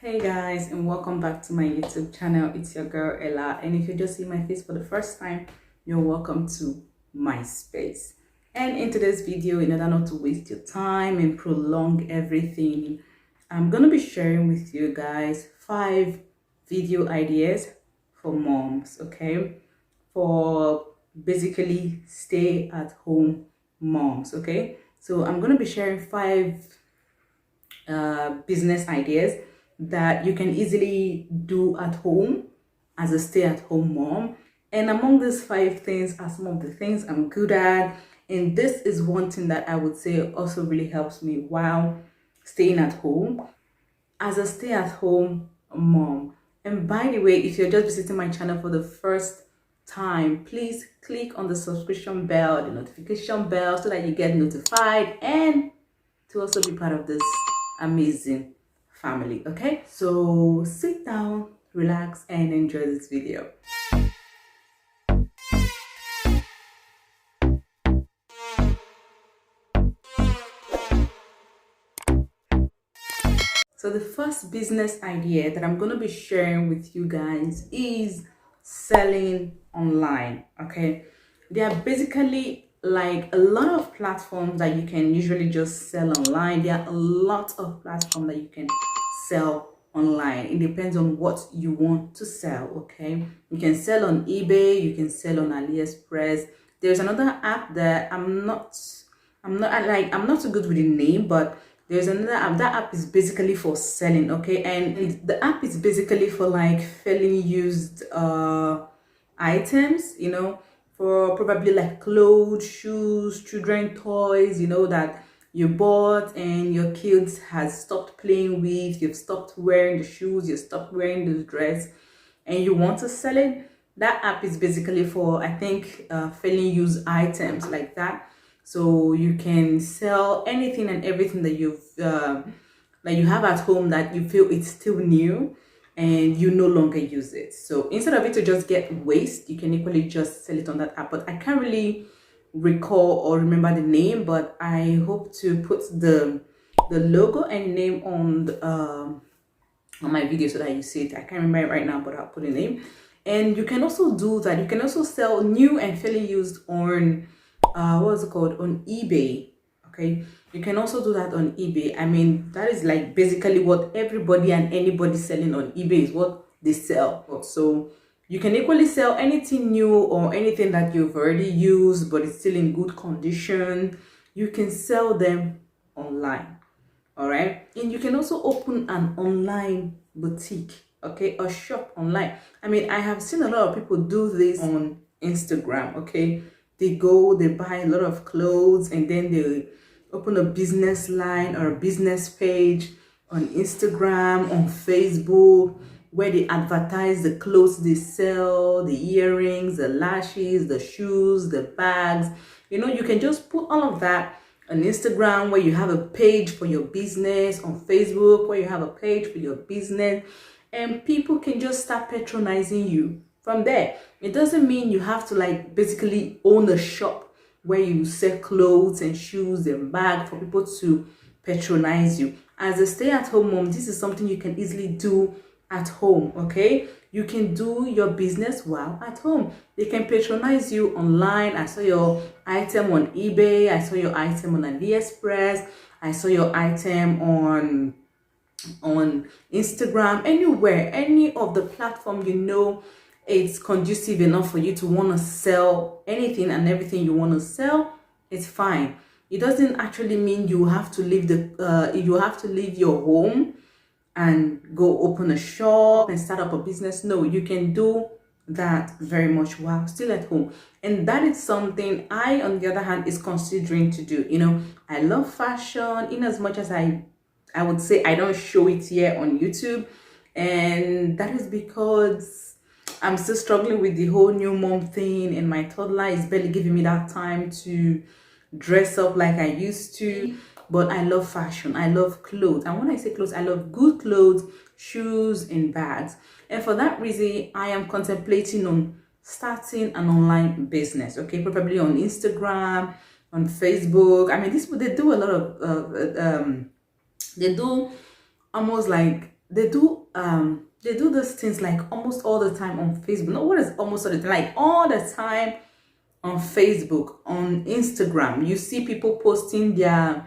Hey guys, and welcome back to my YouTube channel. It's your girl Ella, and if you just see my face for the first time, you're welcome to my space. And in today's video, in order not to waste your time and prolong everything, I'm gonna be sharing with you guys 5 video ideas for moms, okay? For basically stay at home moms, okay? So I'm gonna be sharing 5 business ideas that you can easily do at home as a stay-at-home mom. And among these 5 things are some of the things I'm good at. And this is one thing that I would say also really helps me while staying at home as a stay-at-home mom. And by the way, if you're just visiting my channel for the first time, please click on the subscription bell, the notification bell, so that you get notified and to also be part of this amazing family. Okay, so sit down, relax, and enjoy this video. So the first business idea that I'm going to be sharing with you guys is selling online. Okay, there are basically like a lot of platforms that you can usually just sell online. There are a lot of platforms that you can sell online. It depends on what you want to sell. Okay, you can sell on eBay, you can sell on AliExpress. There's another app that I'm not too good with the name, but there's another app. That app is basically for selling, okay? And the app is basically for like fairly used items, for probably like clothes, shoes, children toys, that you bought and your kids has stopped playing with, you've stopped wearing the shoes, you stopped wearing the dress, and you want to sell it. That app is basically for, I think, fairly used items like that. So you can sell anything and everything that you have at home that you feel it's still new and you no longer use it. So instead of it to just get waste, you can equally just sell it on that app. But I can't really recall or remember the name, but I hope to put the logo and name on my video so that you see it. I can't remember it right now, but I'll put a name. And you can also do that. You can also sell new and fairly used on what's it called, on eBay. Okay, you can also do that on eBay. I mean, that is like basically what everybody and anybody selling on eBay is what they sell. So you can equally sell anything new or anything that you've already used but it's still in good condition. You can sell them online. All right, and you can also open an online boutique, okay, a shop online. I mean, I have seen a lot of people do this on Instagram. Okay, they buy a lot of clothes and then they open a business line or a business page on Instagram, on Facebook, where they advertise the clothes they sell, the earrings, the lashes, the shoes, the bags. You can just put all of that on Instagram, where you have a page for your business, on Facebook, where you have a page for your business, and people can just start patronizing you from there. It doesn't mean you have to like basically own a shop where you sell clothes and shoes and bags for people to patronize you. As a stay-at-home mom, this is something you can easily do at home. Okay, you can do your business while at home. They can patronize you online. I saw your item on eBay, I saw your item on AliExpress, I saw your item on Instagram, anywhere, any of the platform it's conducive enough for you to want to sell anything and everything you want to sell. It's fine. It doesn't actually mean you have to leave your home and go open a shop and start up a business. No, you can do that very much while still at home. And that is something I, on the other hand, is considering to do. I love fashion, in as much as I would say I don't show it here on YouTube, and that is because I'm still struggling with the whole new mom thing, and my toddler is barely giving me that time to dress up like I used to. But I love fashion, I love clothes, and when I say clothes, I love good clothes, shoes, and bags. And for that reason, I am contemplating on starting an online business. Okay, probably on Instagram, on Facebook. I mean, they do a lot of they do almost like they do these things like almost all the time on Facebook. No, what is almost all the time? Like all the time on Facebook, on Instagram. You see people posting their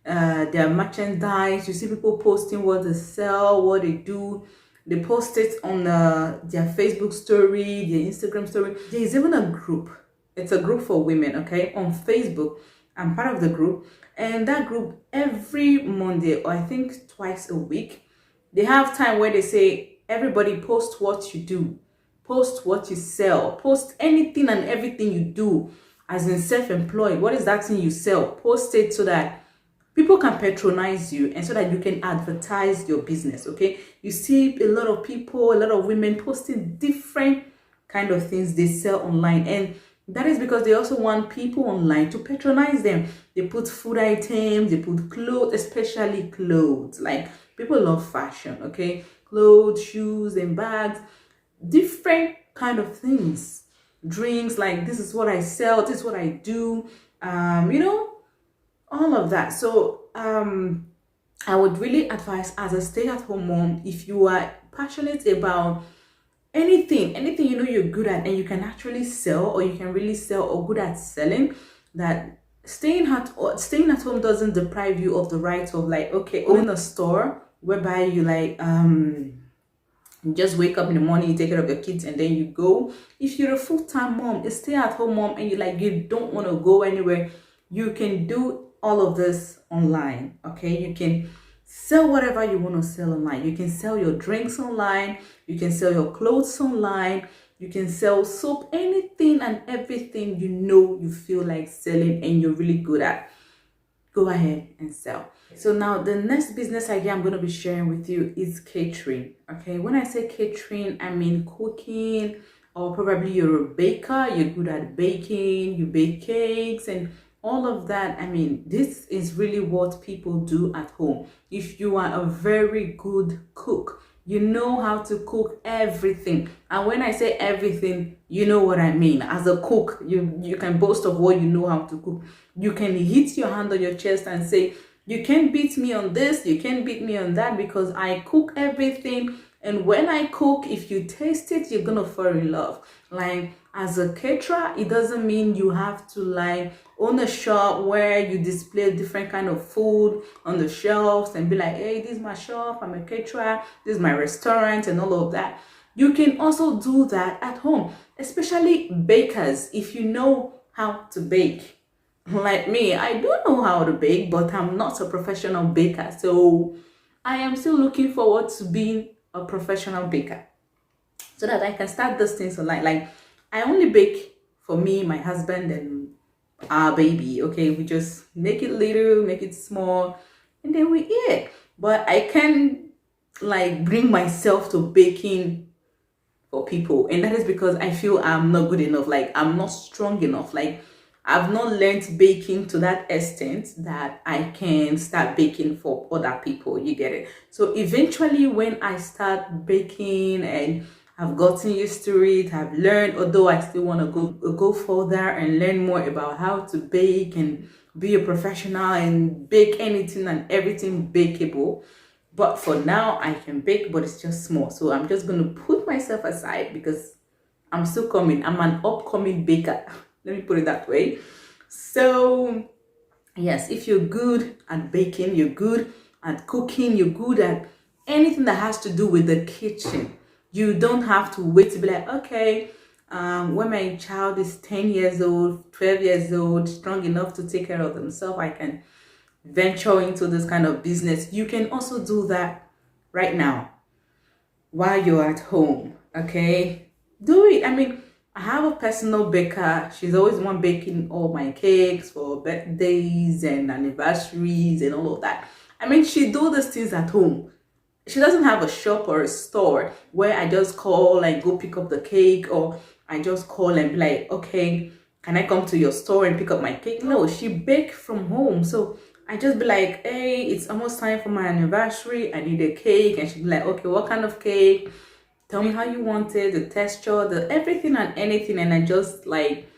merchandise. You see people posting what they sell, what they do. They post it on their Facebook story, their Instagram story. There is even a group. It's a group for women, okay, on Facebook. I'm part of the group, and that group every Monday, or I think twice a week, they have time where they say, everybody post what you do, post what you sell, post anything and everything you do as in self-employed. What is that thing you sell? Post it so that people can patronize you and so that you can advertise your business. Okay, you see a lot of people, a lot of women posting different kind of things they sell online, and that is because they also want people online to patronize them. They put food items, they put clothes, especially clothes. Like, people love fashion, okay? Clothes, shoes, and bags, different kind of things. Drinks, like, this is what I sell, this is what I do, you know, all of that. So I would really advise, as a stay-at-home mom, if you are passionate about anything you know you're good at and you can actually sell, or you can really sell or good at selling, that staying at home doesn't deprive you of the right of, like, okay, owning a store whereby you like you just wake up in the morning, you take care of your kids, and then you go. If you're a full-time mom, a stay-at-home mom, and you don't want to go anywhere, you can do all of this online. Okay, you can sell whatever you want to sell online. You can sell your drinks online, you can sell your clothes online, you can sell soap, anything and everything you know you feel like selling and you're really good at. Go ahead and sell. So now the next business idea I'm going to be sharing with you is catering. Okay, when I say catering, I mean cooking, or probably you're a baker, you're good at baking, you bake cakes and all of that. I mean, this is really what people do at home. If you are a very good cook, you know how to cook everything. And when I say everything, you know what I mean. As a cook, you can boast of what you know how to cook. You can hit your hand on your chest and say, you can't beat me on this, you can't beat me on that, because I cook everything. And when I cook, if you taste it, you're gonna fall in love. Like, as a caterer, it doesn't mean you have to like own a shop where you display different kind of food on the shelves and be like, hey, this is my shop, I'm a caterer, this is my restaurant, and all of that. You can also do that at home, especially bakers. If you know how to bake, like me, I do know how to bake, but I'm not a professional baker. So I am still looking forward to being a professional baker so that I can start those things online. Like, I only bake for me, my husband, and our baby. Okay, we just make it little, make it small, and then we eat it. But I can like bring myself to baking for people, and that is because I feel I'm not good enough. Like, I'm not strong enough. Like, I've not learned baking to that extent that I can start baking for other people. You get it? So eventually, when I start baking and I've gotten used to it, I've learned, although I still want to go further and learn more about how to bake and be a professional and bake anything and everything bakeable. But for now, I can bake, but it's just small. So I'm just going to put myself aside because I'm still coming. I'm an upcoming baker. Let me put it that way. So yes, if you're good at baking, you're good at cooking, you're good at anything that has to do with the kitchen, you don't have to wait to be like, okay, when my child is 10 years old, 12 years old, strong enough to take care of themselves, I can venture into this kind of business. You can also do that right now while you're at home. Okay, do it. I mean, I have a personal baker. She's always the one baking all my cakes for birthdays and anniversaries and all of that. I mean, she do these things at home. She doesn't have a shop or a store where I just call and go pick up the cake, or I just call and be like, okay, can I come to your store and pick up my cake? No, she bakes from home. So I just be like, hey, it's almost time for my anniversary. I need a cake. And she'd be like, okay, what kind of cake? Tell me how you want it, the texture, the everything and anything. And I just like,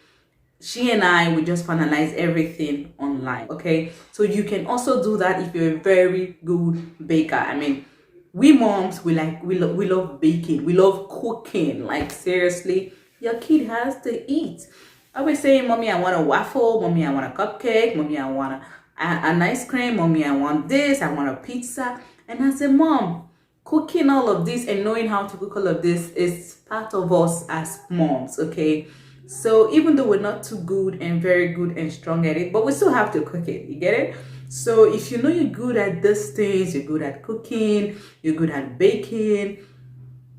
she and I would just finalize everything online. Okay, so you can also do that if you're a very good baker. I mean, We moms, we love baking, we love cooking. Like seriously, your kid has to eat. I always say, mommy, I want a waffle, mommy, I want a cupcake, mommy, I want an ice cream, mommy, I want this, I want a pizza. And I say, mom, cooking all of this and knowing how to cook all of this is part of us as moms, okay? So even though we're not too good and very good and strong at it, but we still have to cook it. You get it? So if you know you're good at these things, you're good at cooking, you're good at baking,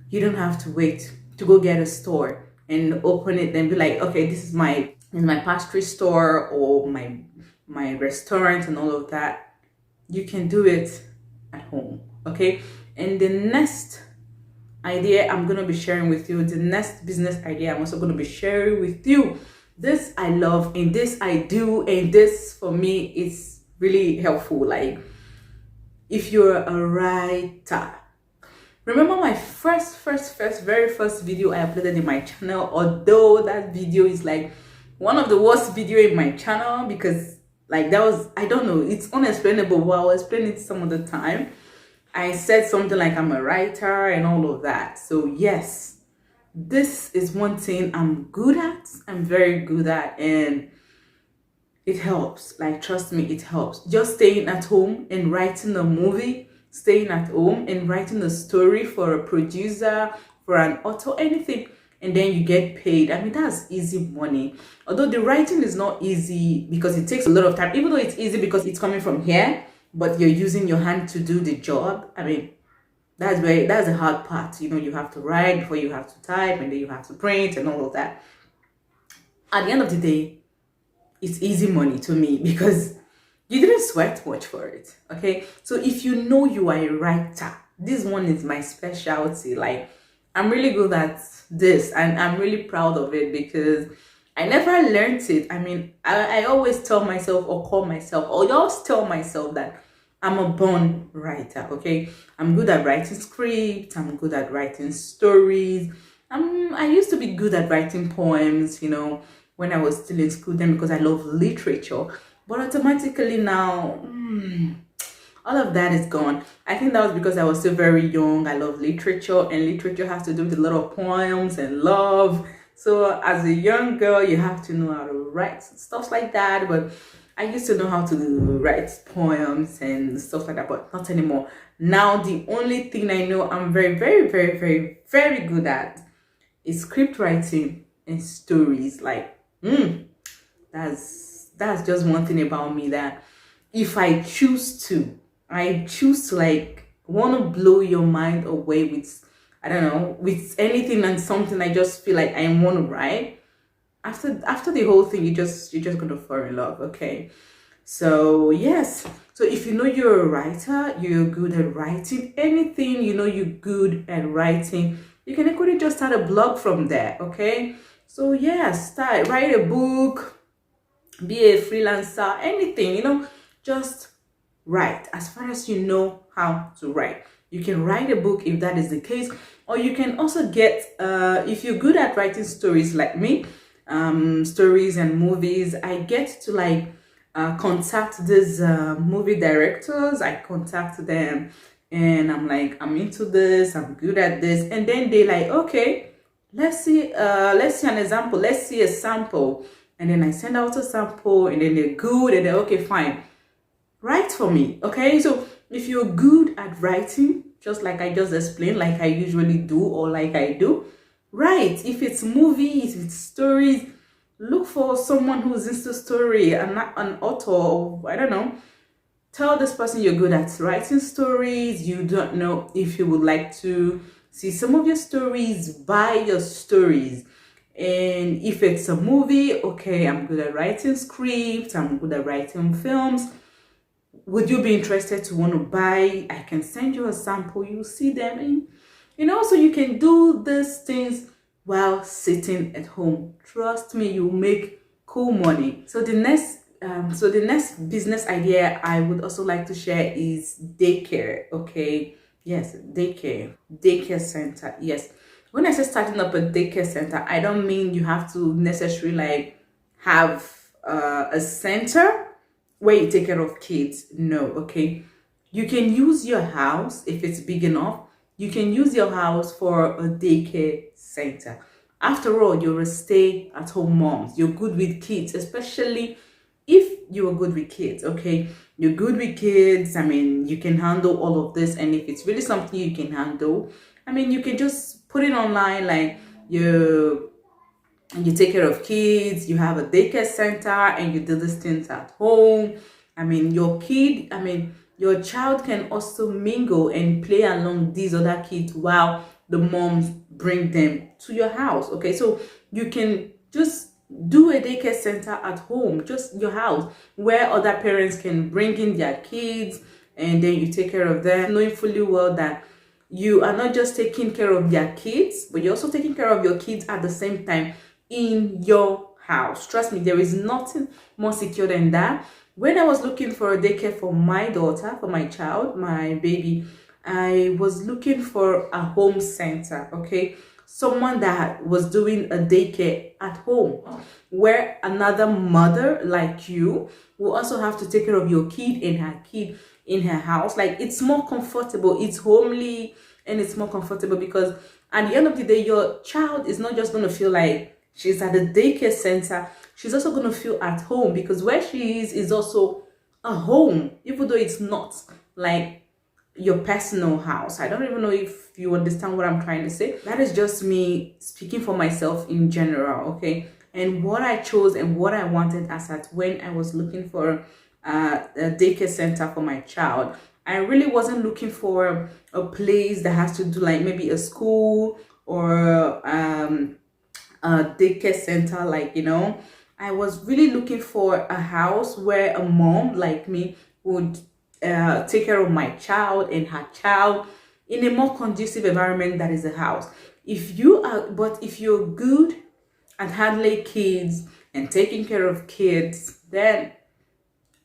you don't have to wait to go get a store and open it and be like, okay, this is my pastry store or my restaurant and all of that. You can do it at home, okay? And the next idea I'm going to be sharing with you, the next business idea I'm also going to be sharing with you, this I love and this I do, and this for me is really helpful. Like, if you're a writer, remember my very first video I uploaded in my channel, although that video is like one of the worst video in my channel, because like that was, I don't know, it's unexplainable, but I'll explain it some other time. I said something like I'm a writer and all of that. So yes, this is one thing I'm good at, I'm very good at, and it helps. Like, trust me, it helps. Just staying at home and writing a movie, staying at home and writing a story for a producer, for an author, anything, and then you get paid. I mean, that's easy money. Although the writing is not easy because it takes a lot of time, even though it's easy because it's coming from here, but you're using your hand to do the job. I mean, that's the hard part. You know, you have to write before you have to type, and then you have to print and all of that. At the end of the day, it's easy money to me because you didn't sweat much for it, okay? So if you know you are a writer, this one is my specialty. Like, I'm really good at this, and I'm really proud of it because I never learned it. I mean, I always tell myself or call myself or just tell myself that I'm a born writer, okay? I'm good at writing scripts, I'm good at writing stories. I used to be good at writing poems, you know, when I was still in school then, because I love literature. But automatically now, all of that is gone. I think that was because I was still very young. I love literature, and literature has to do with a lot of poems and love. So as a young girl, you have to know how to write stuff like that. But I used to know how to write poems and stuff like that, but not anymore. Now the only thing I know I'm very, very, very, very, very good at is script writing and stories. Like, that's just one thing about me, that if I choose to like want to blow your mind away with, I don't know, with anything and something. I just feel like I want to write. After the whole thing, you're just gonna fall in love, okay? So yes, so if you know you're a writer, you're good at writing anything, you know you're good at writing, you can equally just start a blog from there, okay? So yeah, write a book, be a freelancer, anything, you know, just write as far as you know how to write. You can write a book if that is the case, or you can also get if you're good at writing stories like me, stories and movies, I get to like contact these movie directors. I contact them and I'm like, I'm into this, I'm good at this, and then they like, okay, let's see an example, let's see a sample, and then I send out a sample, and then they're good, and they're okay, fine, write for me, okay? So if you're good at writing, just like I just explained, like I usually do, or like I do, write. If it's movies, if it's stories, look for someone who's into story, an author, or I don't know. Tell this person you're good at writing stories. You don't know if you would like to see some of your stories, buy your stories. And if it's a movie, okay, I'm good at writing scripts, I'm good at writing films. Would you be interested to want to buy? I can send you a sample, you see them, and you know, so you can do these things while sitting at home. Trust me, you'll make cool money. So the next business idea I would also like to share is daycare, okay? Yes, daycare center. Yes, when I say starting up a daycare center, I don't mean you have to necessarily like have a center where you take care of kids. No, okay? You can use your house if it's big enough. You can use your house for a daycare center. After all, you're a stay at home mom. You're good with kids, especially if you are good with kids, okay? You're good with kids. I mean, you can handle all of this. And if it's really something you can handle, I mean, you can just put it online, like you take care of kids, you have a daycare center, and you do these things at home. I mean, your child can also mingle and play along these other kids while the moms bring them to your house. Okay, so you can just do a daycare center at home, just your house, where other parents can bring in their kids and then you take care of them, knowing fully well that you are not just taking care of their kids, but you're also taking care of your kids at the same time in your house. Trust me, there is nothing more secure than that. When I was looking for a daycare for my daughter, for my child, my baby, I was looking for a home center, okay? Someone that was doing a daycare at home, where another mother like you will also have to take care of your kid and her kid in her house. Like, it's more comfortable, it's homely, and it's more comfortable because at the end of the day, your child is not just going to feel like she's at the daycare center. She's also going to feel at home, because where she is also a home, even though it's not like your personal house. I don't even know if you understand what I'm trying to say. That is just me speaking for myself in general, okay? And what I chose and what I wanted as at when I was looking for a daycare center for my child, I really wasn't looking for a place that has to do like maybe a school or daycare center, like, you know. I was really looking for a house where a mom like me would take care of my child and her child in a more conducive environment that is a house. If you're good at handling kids and taking care of kids, then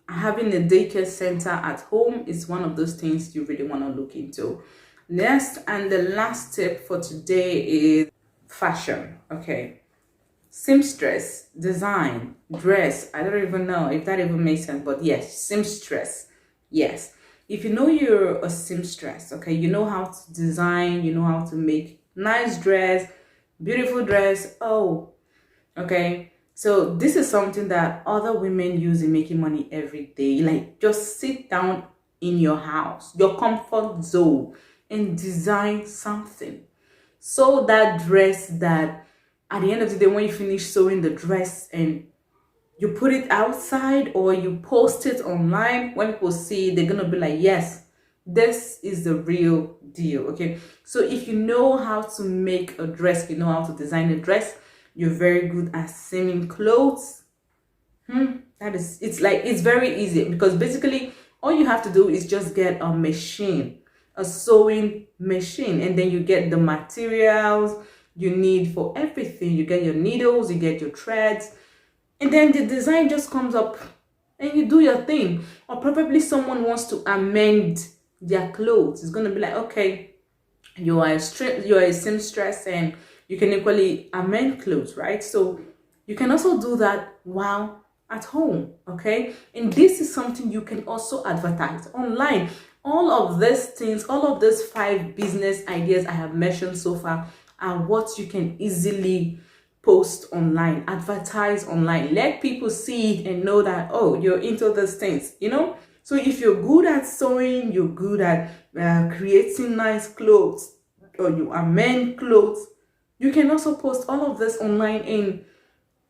having a daycare center at home is one of those things you really want to look into. Next, and the last tip for today is fashion, okay? Seamstress, design, dress. I don't even know if that even makes sense, but yes, seamstress. Yes. If you know you're a seamstress, okay, you know how to design, you know how to make nice dress, beautiful dress. Oh, okay. So this is something that other women use in making money every day. Like, just sit down in your house, your comfort zone, and design something. Sew that dress that at the end of the day, when you finish sewing the dress and you put it outside or you post it online, when people see it, they're gonna be like, yes, this is the real deal. Okay, so if you know how to make a dress, you know how to design a dress, you're very good at sewing clothes. It's very easy, because basically all you have to do is just get a machine, a sewing machine, and then you get the materials you need for everything. You get your needles, you get your threads, and then the design just comes up and you do your thing. Or probably someone wants to amend their clothes. It's going to be like, okay, you are a seamstress and you can equally amend clothes, right? So you can also do that while at home, okay? And this is something you can also advertise online. All of these things, all of these 5 business ideas I have mentioned so far are what you can easily post online, advertise online, let people see it and know that, oh, you're into these things, you know. So if you're good at sewing, you're good at creating nice clothes, or you amend clothes, you can also post all of this online and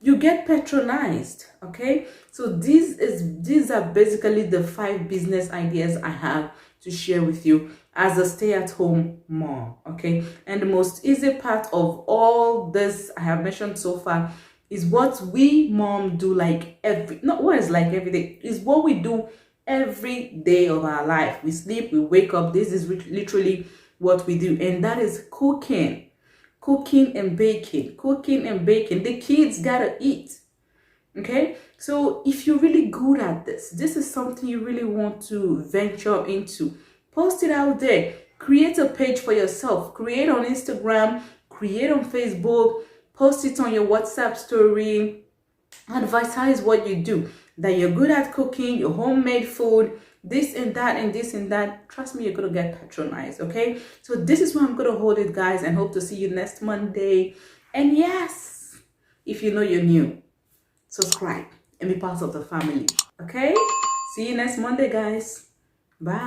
you get patronized. Okay, so these are basically the 5 business ideas I have to share with you as a stay-at-home mom. Okay, and the most easy part of all this I have mentioned so far is what we mom do, like every day, is what we do every day of our life. We sleep, we wake up, this is literally what we do, and that is cooking and baking. The kids gotta eat. Okay, so if you're really good at this is something you really want to venture into, post it out there. Create a page for yourself, create on Instagram, create on Facebook, post it on your WhatsApp story, advertise what you do, that you're good at cooking, your homemade food, this and that and this and that, trust me, you're gonna get patronized. Okay, so this is where I'm gonna hold it, guys, and hope to see you next Monday. And yes, if you know you're new, subscribe and be part of the family. Okay, see you next Monday, guys. Bye.